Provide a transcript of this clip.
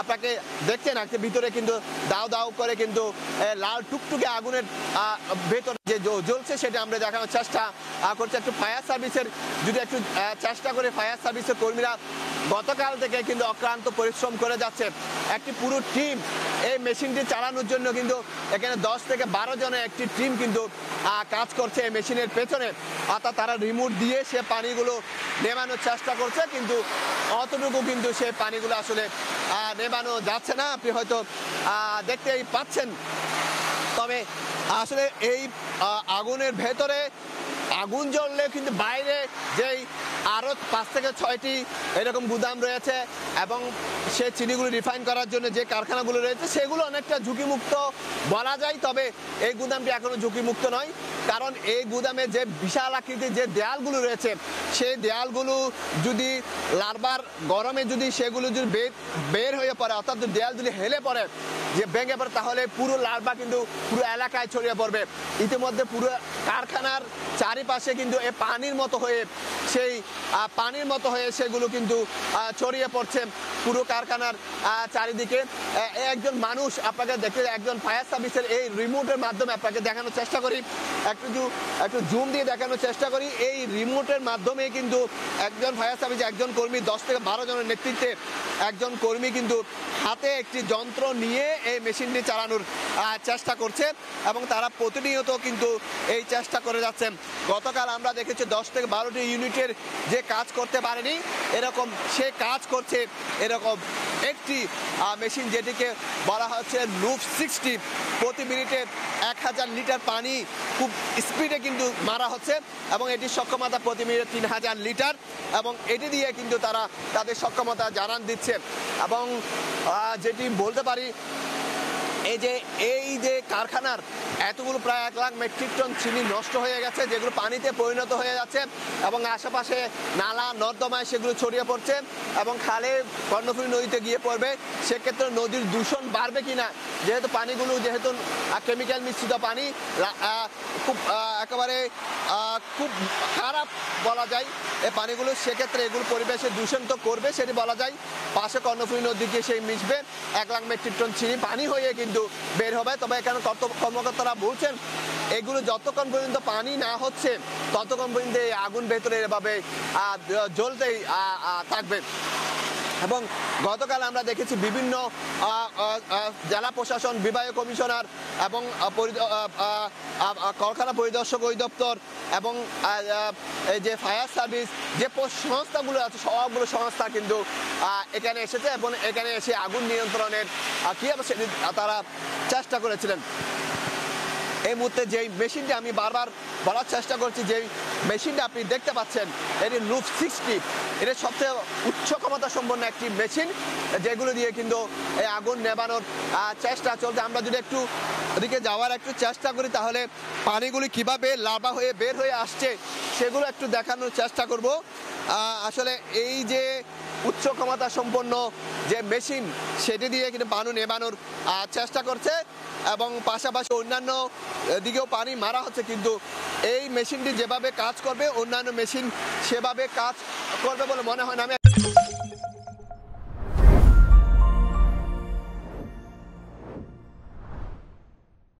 আপনাকে দেখছেন ভিতরে কিন্তু দাও দাও করে কিন্তু লাল টুকটুকে আগুনের ভেতরে যে জ্বলছে সেটা আমরা দেখানোর চেষ্টা করছি। একটু ফায়ার সার্ভিসের যদি একটু চেষ্টা করে ফায়ার সার্ভিসের কর্মীরা গতকাল থেকে কিন্তু অক্লান্ত পরিশ্রম করে যাচ্ছে। একটি পুরো টিম এই মেশিনটি চালানোর জন্য কিন্তু এখানে 10 থেকে 12 জনের একটি টিম কিন্তু কাজ করছে এই মেশিনের পেছনে। অর্থাৎ তারা রিমোট দিয়ে সে পানিগুলো নেভানোর চেষ্টা করছে, কিন্তু অতটুকু কিন্তু সে পানিগুলো আসলে নেভানো যাচ্ছে না। আপনি হয়তো দেখতেই পাচ্ছেন। তবে আসলে এই আগুনের ভেতরে আগুন জ্বললে কিন্তু বাইরে যেই আরো 5 থেকে 6টি এরকম গুদাম রয়েছে এবং সে চিনিগুলো রিফাইন করার জন্য যে কারখানাগুলো রয়েছে সেগুলো অনেকটা ঝুঁকিমুক্ত বলা যায়। তবে এই গুদামটি এখনো ঝুঁকিমুক্ত নয়, কারণ এই গুদামে যে বিশাল আকৃতির যে দেয়ালগুলো রয়েছে সেই দেয়ালগুলো যদি লার্ভার গরমে যদি সেগুলো যদি বের হয়ে পড়ে, অর্থাৎ দেয়াল যদি হেলে পড়ে যে ভেঙে পড়ে, তাহলে পুরো লার্ভা কিন্তু পুরো এলাকায় ছড়িয়ে পড়বে। ইতিমধ্যে পুরো কারখানার চারিপাশে কিন্তু এই পানির মতো হয়ে সেগুলো কিন্তু ছড়িয়ে পড়ছে পুরো কারখানার চারিদিকে। একজন মানুষ আপনাকে দেখতে, একজন ফায়ার সার্ভিসের এই রিমোটের মাধ্যমে আপনাকে দেখানোর চেষ্টা করি, একটু জুম দিয়ে দেখানোর চেষ্টা করি। এই রিমোটের মাধ্যমে কিন্তু একজন ফায়ার সার্ভিস, একজন কর্মী 10 থেকে 12 জনের নেতৃত্বে একজন কর্মী কিন্তু হাতে একটি যন্ত্র নিয়ে এই মেশিনটি চালানোর চেষ্টা করছে এবং তারা প্রতিনিয়ত কিন্তু এই চেষ্টা করে যাচ্ছেন। গতকাল আমরা দেখেছি 10 থেকে 12টি ইউনিটের যে কাজ করতে পারেনি এরকম সে কাজ করছে এরকম একটি মেশিন, যেটিকে বলা হচ্ছে লুপ 60। প্রতি মিনিটে 1000 লিটার পানি খুব স্পিডে কিন্তু মারা হচ্ছে এবং এটির সক্ষমতা প্রতি মিনিটে 3000 লিটার এবং এটি দিয়ে কিন্তু তারা তাদের সক্ষমতা জানান দিচ্ছে। এবং যেটি বলতে পারি, এই যে কারখানার এতগুলো প্রায় 1 লাখ মেট্রিক টন চিনি নষ্ট হয়ে গেছে, যেগুলো পানিতে পরিণত হয়ে যাচ্ছে এবং আশেপাশে নালা নর্দমায় সেগুলো ছড়িয়ে পড়ছে এবং খালে কর্ণফুলী নদীতে গিয়ে পড়বে। সেক্ষেত্রে নদীর দূষণ বাড়বে কিনা, যেহেতু পানিগুলো কেমিক্যাল মিশ্রিত পানি, একেবারে খুব খারাপ বলা যায় এই পানিগুলো, সেক্ষেত্রে এগুলো পরিবেশে দূষণ তো করবে সেটি বলা যায়। পাশে কর্ণফুলী নদী গিয়ে সেই মিশবে, 1 লাখ মেট্রিক টন চিনি পানি হয়ে কিন্তু বের হবে। তবে এখানে কর্মকর্তারা বলছেন এগুলো যতক্ষণ পর্যন্ত পানি না হচ্ছে ততক্ষণ পর্যন্ত এই আগুন ভেতরে এভাবে জ্বলতেই থাকবে। এবং গতকাল আমরা দেখেছি বিভিন্ন জেলা প্রশাসন, বিভাগীয় কমিশনার এবং কারখানা পরিদর্শক অধিদপ্তর এবং এই যে ফায়ার সার্ভিস যে সংস্থাগুলো আছে সবগুলো সংস্থা কিন্তু এখানে এসেছে এবং এখানে এসে আগুন নিয়ন্ত্রণের কীভাবে সেটি তারা চেষ্টা করেছিলেন। এই মুহূর্তে যেই মেশিনটি আমি বারবার বলার চেষ্টা করছি, যেই মেশিনটা আপনি দেখতে পাচ্ছেন এটি লুপ 60, এটা সবচেয়ে উচ্চ ক্ষমতা সম্পন্ন একটি মেশিন, যেগুলো দিয়ে কিন্তু এই আগুন নেভানোর চেষ্টা চলছে। আমরা যদি একটু ওদিকে যাওয়ার একটু চেষ্টা করি তাহলে পানিগুলি কিভাবে লার্ভা হয়ে বের হয়ে আসছে সেগুলো একটু দেখানোর চেষ্টা করব। আসলে এই যে উচ্চ ক্ষমতা সম্পন্ন যে মেশিন সেটি দিয়ে কিন্তু পানি নেভানোর চেষ্টা করছে এবং পাশাপাশি অন্যান্য দিকেও পানি মারা হচ্ছে, কিন্তু এই মেশিনটি যেভাবে কাজ করবে অন্যান্য মেশিন সেভাবে কাজ করবে বলে মনে হয় না।